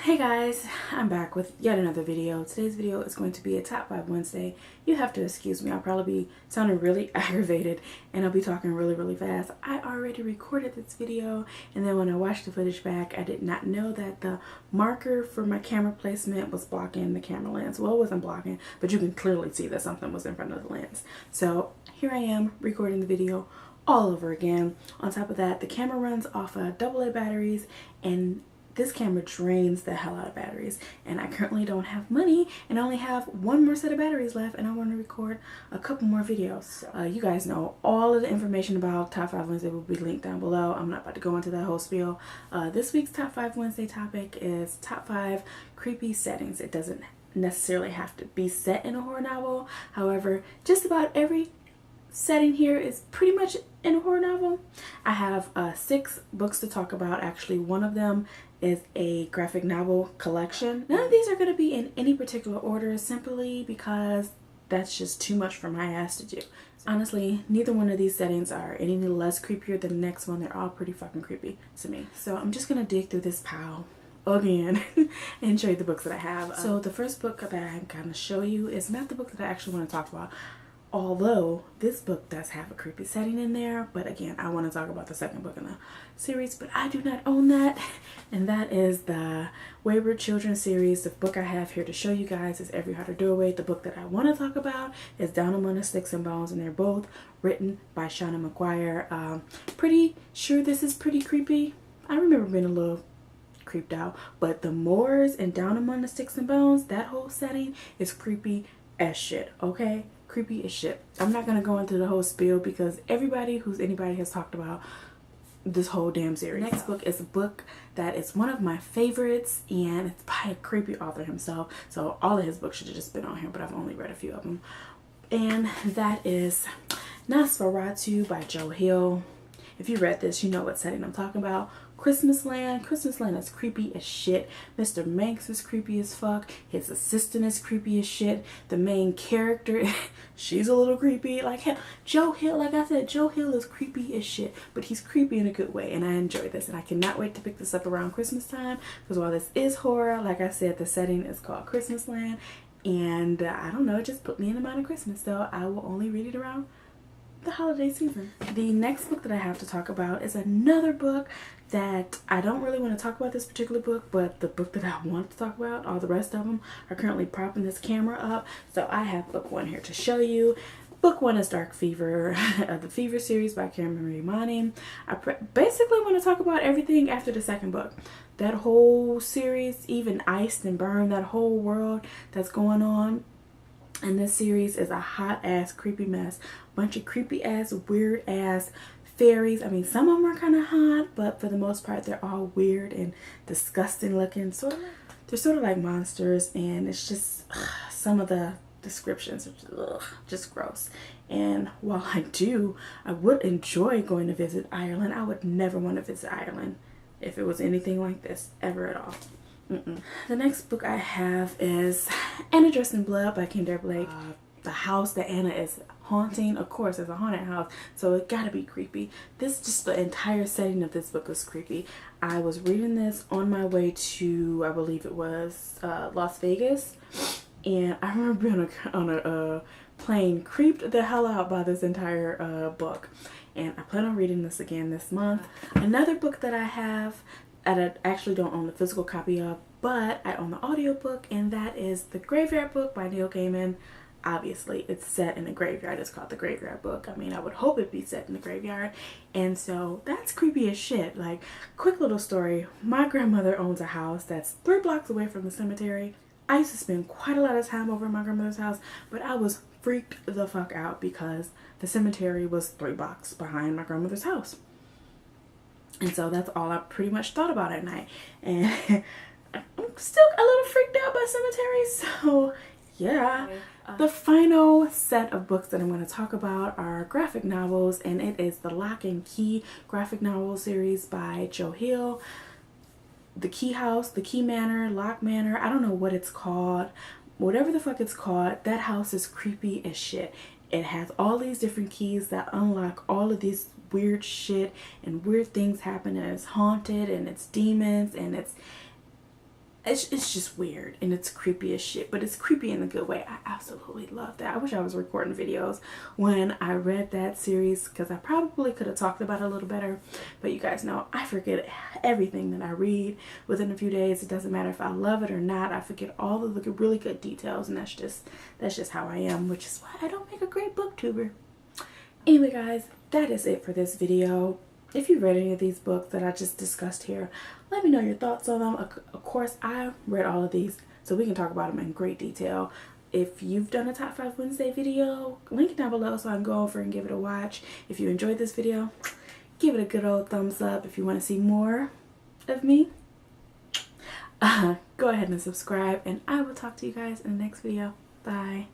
Hey guys, I'm back with yet another video. Today's video is going to be a top 5 Wednesday. You have to excuse me, I'll probably be sounding really aggravated and I'll be talking really fast. I already recorded this video, and then when I watched the footage back, I did not know that the marker for my camera placement was blocking the camera lens. Well, it wasn't blocking, but you can clearly see that something was in front of the lens. So here I am recording the video all over again. On top of that, the camera runs off of AA batteries, and this camera drains the hell out of batteries, and I currently don't have money and I only have one more set of batteries left, and I want to record a couple more videos. You guys know all of the information about Top 5 Wednesday will be linked down below. I'm not about to go into that whole spiel. This week's Top 5 Wednesday topic is top 5 creepy settings. It doesn't necessarily have to be set in a horror novel. However, just about every setting here is pretty much in a horror novel. I have 6 books to talk about. Actually, one of them is a graphic novel collection. None of these are going to be in any particular order, simply because that's just too much for my ass to do. Honestly, neither one of these settings are any less creepier than the next one. They're all pretty fucking creepy to me. So I'm just gonna dig through this pile again and show you the books that I have. So the first book that I'm gonna show you is not the book that I actually want to talk about, although this book does have a creepy setting in there. But again, I want to talk about the second book in the series, but I do not own that, and that is the Wayward Children series. The book I have here to show you guys is Every Heart a Doorway. The book that I want to talk about is Down Among the Sticks and Bones, and they're both written by Shauna McGuire. Pretty sure this is pretty creepy. I remember being a little creeped out, but the Moors and Down Among the Sticks and Bones, that whole setting is creepy as shit, okay? Creepy as shit. I'm not gonna go into the whole spiel because everybody who's anybody has talked about this whole damn series. Next book is a book that is one of my favorites, and it's by a creepy author himself, so all of his books should have just been on here, but I've only read a few of them, and that is Nosferatu by Joe Hill. If you read this, you know what setting I'm talking about. Christmas Land. Christmas Land is creepy as shit. Mr. Manx is creepy as fuck. His assistant is creepy as shit. The main character, she's a little creepy. Like hell. Joe Hill, like I said, Joe Hill is creepy as shit, but he's creepy in a good way, and I enjoy this, and I cannot wait to pick this up around Christmas time, because while this is horror, like I said, the setting is called Christmas Land, and I don't know, it just put me in the mind of Christmas, so I will only read it around the holiday season. The next book that I have to talk about is another book that I don't really want to talk about, this particular book, but the book that I want to talk about, all the rest of them are currently propping this camera up, so I have book 1 here to show you. Book 1 is Dark Fever, the Fever series by Cameron Imani. I basically want to talk about everything after the second book. That whole series, even Iced and Burned, that whole world that's going on. And this series is a hot ass creepy mess. Bunch of creepy ass, weird ass fairies. I mean, some of them are kind of hot, but for the most part, they're all weird and disgusting looking. They're sort of like monsters, and it's just some of the descriptions are just gross. And while I would enjoy going to visit Ireland, I would never want to visit Ireland if it was anything like this ever at all. The next book I have is Anna Dressed in Blood by Kendra Blake. The house that Anna is haunting, of course, is a haunted house, so it gotta be creepy. Just the entire setting of this book is creepy. I was reading this on my way to, I believe it was Las Vegas, and I remember being on a plane creeped the hell out by this entire book, and I plan on reading this again this month. Another book that I have that I actually don't own the physical copy of, but I own the audiobook, and that is The Graveyard Book by Neil Gaiman. Obviously, it's set in a graveyard. It's called The Graveyard Book. I mean, I would hope it'd be set in the graveyard, and so that's creepy as shit. Like, quick little story. My grandmother owns a house that's 3 blocks away from the cemetery. I used to spend quite a lot of time over at my grandmother's house, but I was freaked the fuck out because the cemetery was 3 blocks behind my grandmother's house. And so that's all I pretty much thought about at night. And I'm still a little freaked out by cemeteries, so yeah. The final set of books that I'm going to talk about are graphic novels, and it is the Lock and Key graphic novel series by Joe Hill. The Key House, the Key Manor, Lock Manor, I don't know what it's called. Whatever the fuck it's called, that house is creepy as shit. It has all these different keys that unlock all of these weird shit, and weird things happen, and it's haunted, and it's demons, and it's just weird and it's creepy as shit, but it's creepy in a good way. I absolutely love that. I wish I was recording videos when I read that series, because I probably could have talked about it a little better, but you guys know I forget everything that I read within a few days. It doesn't matter if I love it or not. I forget all of the really good details, and that's just how I am, which is why I don't make a great booktuber. Anyway guys, that is it for this video. If you read any of these books that I just discussed here, let me know your thoughts on them. Of course, I read all of these, so we can talk about them in great detail. If you've done a Top 5 Wednesday video, link it down below so I can go over and give it a watch. If you enjoyed this video, give it a good old thumbs up. If you want to see more of me, go ahead and subscribe, and I will talk to you guys in the next video. Bye.